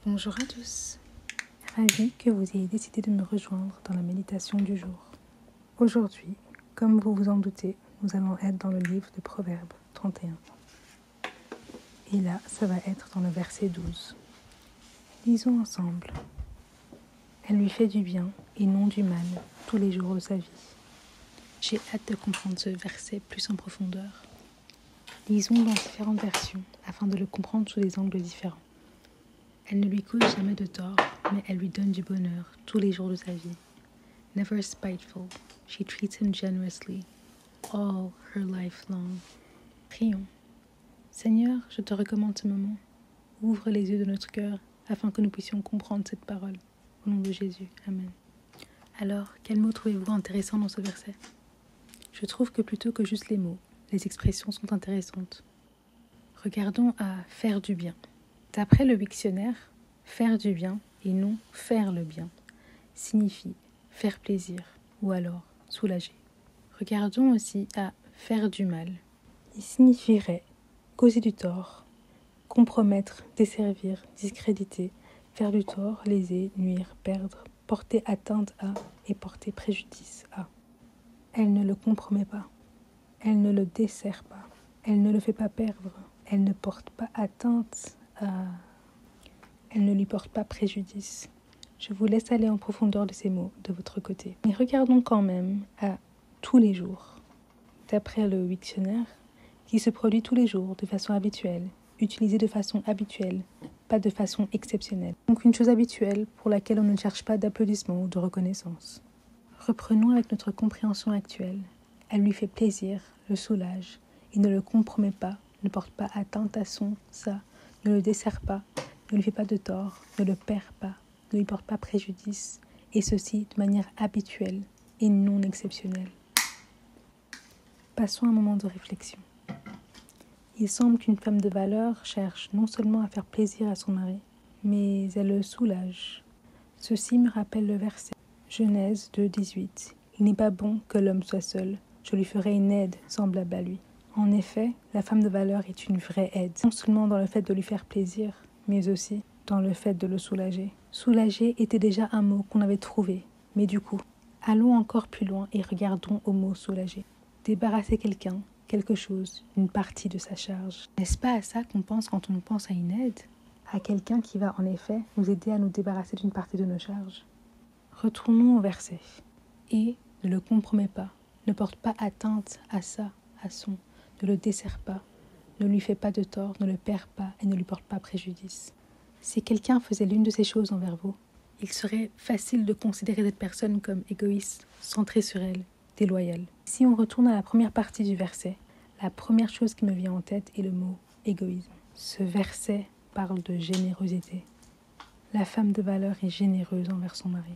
Bonjour à tous, ravi que vous ayez décidé de me rejoindre dans la méditation du jour. Aujourd'hui, comme vous vous en doutez, nous allons être dans le livre de Proverbes 31. Et là, ça va être dans le verset 12. Lisons ensemble. Elle lui fait du bien et non du mal tous les jours de sa vie. J'ai hâte de comprendre ce verset plus en profondeur. Lisons dans différentes versions afin de le comprendre sous des angles différents. Elle ne lui cause jamais de tort, mais elle lui donne du bonheur tous les jours de sa vie. Never spiteful, she treats him generously, all her life long. Prions. Seigneur, je te recommande ce moment. Ouvre les yeux de notre cœur afin que nous puissions comprendre cette parole. Au nom de Jésus. Amen. Alors, quels mots trouvez-vous intéressants dans ce verset? Je trouve que plutôt que juste les mots, les expressions sont intéressantes. Regardons à faire du bien. D'après le dictionnaire, faire du bien et non faire le bien signifie faire plaisir ou alors soulager. Regardons aussi à faire du mal. Il signifierait causer du tort, compromettre, desservir, discréditer, faire du tort, léser, nuire, perdre, porter atteinte à et porter préjudice à. Elle ne le compromet pas, elle ne le dessert pas, elle ne le fait pas perdre, elle ne porte pas atteinte à... Elle ne lui porte pas préjudice. Je vous laisse aller en profondeur de ces mots de votre côté. Mais regardons quand même à tous les jours. D'après le dictionnaire, qui se produit tous les jours de façon habituelle, utilisé de façon habituelle, pas de façon exceptionnelle. Donc une chose habituelle pour laquelle on ne cherche pas d'applaudissements ou de reconnaissance. Reprenons avec notre compréhension actuelle. Elle lui fait plaisir, le soulage, il ne le compromet pas, ne porte pas atteinte à ça, ne le dessert pas, ne lui fait pas de tort, ne le perd pas, ne lui porte pas préjudice, et ceci de manière habituelle et non exceptionnelle. Passons un moment de réflexion. Il semble qu'une femme de valeur cherche non seulement à faire plaisir à son mari, mais elle le soulage. Ceci me rappelle le verset Genèse 2:18. Il n'est pas bon que l'homme soit seul, je lui ferai une aide semblable à lui. En effet, la femme de valeur est une vraie aide, non seulement dans le fait de lui faire plaisir, mais aussi dans le fait de le soulager. Soulager était déjà un mot qu'on avait trouvé, mais du coup, allons encore plus loin et regardons au mot soulager. Débarrasser quelqu'un, quelque chose, une partie de sa charge. N'est-ce pas à ça qu'on pense quand on pense à une aide? À quelqu'un qui va en effet nous aider à nous débarrasser d'une partie de nos charges. Retournons au verset. Et ne le compromet pas, ne porte pas atteinte à ça, à son, ne le dessert pas, ne lui fait pas de tort, ne le perd pas et ne lui porte pas préjudice. Si quelqu'un faisait l'une de ces choses envers vous, il serait facile de considérer cette personne comme égoïste, centrée sur elle, déloyale. Si on retourne à la première partie du verset, la première chose qui me vient en tête est le mot égoïsme. Ce verset parle de générosité. La femme de valeur est généreuse envers son mari,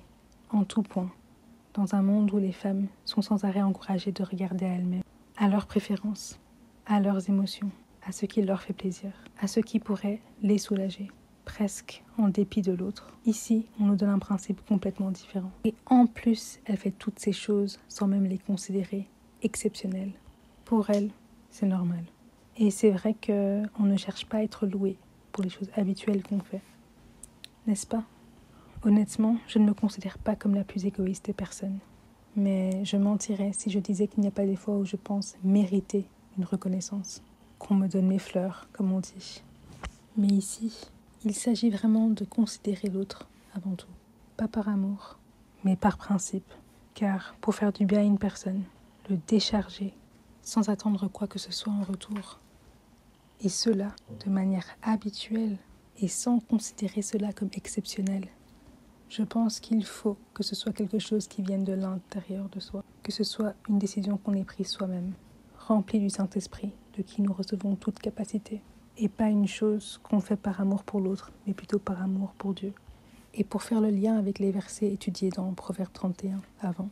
en tout point, dans un monde où les femmes sont sans arrêt encouragées de regarder à elles-mêmes, à leurs préférences, à leurs émotions, à ce qui leur fait plaisir, à ce qui pourrait les soulager, presque en dépit de l'autre. Ici, on nous donne un principe complètement différent. Et en plus, elle fait toutes ces choses sans même les considérer exceptionnelles. Pour elle, c'est normal. Et c'est vrai qu'on ne cherche pas à être loué pour les choses habituelles qu'on fait. N'est-ce pas? Honnêtement, je ne me considère pas comme la plus égoïste des personnes. Mais je mentirais si je disais qu'il n'y a pas des fois où je pense mériter une reconnaissance. Qu'on me donne mes fleurs, comme on dit. Mais ici, il s'agit vraiment de considérer l'autre avant tout. Pas par amour, mais par principe. Car pour faire du bien à une personne, le décharger sans attendre quoi que ce soit en retour, et cela de manière habituelle et sans considérer cela comme exceptionnel, je pense qu'il faut que ce soit quelque chose qui vienne de l'intérieur de soi, que ce soit une décision qu'on ait prise soi-même, remplie du Saint-Esprit, de qui nous recevons toute capacité, et pas une chose qu'on fait par amour pour l'autre, mais plutôt par amour pour Dieu. Et pour faire le lien avec les versets étudiés dans Proverbe 31 avant,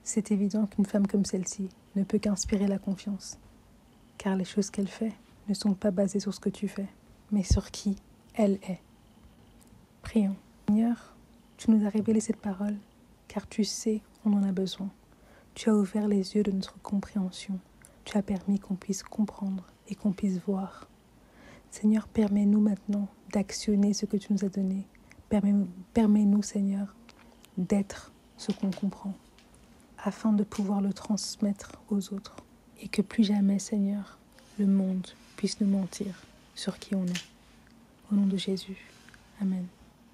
c'est évident qu'une femme comme celle-ci ne peut qu'inspirer la confiance, car les choses qu'elle fait ne sont pas basées sur ce que tu fais, mais sur qui elle est. Prions. Seigneur, tu nous as révélé cette parole, car tu sais, on en a besoin. Tu as ouvert les yeux de notre compréhension. Tu as permis qu'on puisse comprendre et qu'on puisse voir. Seigneur, permets-nous maintenant d'actionner ce que tu nous as donné. Permets-nous, Seigneur, d'être ce qu'on comprend, afin de pouvoir le transmettre aux autres. Et que plus jamais, Seigneur, le monde puisse nous mentir sur qui on est. Au nom de Jésus. Amen.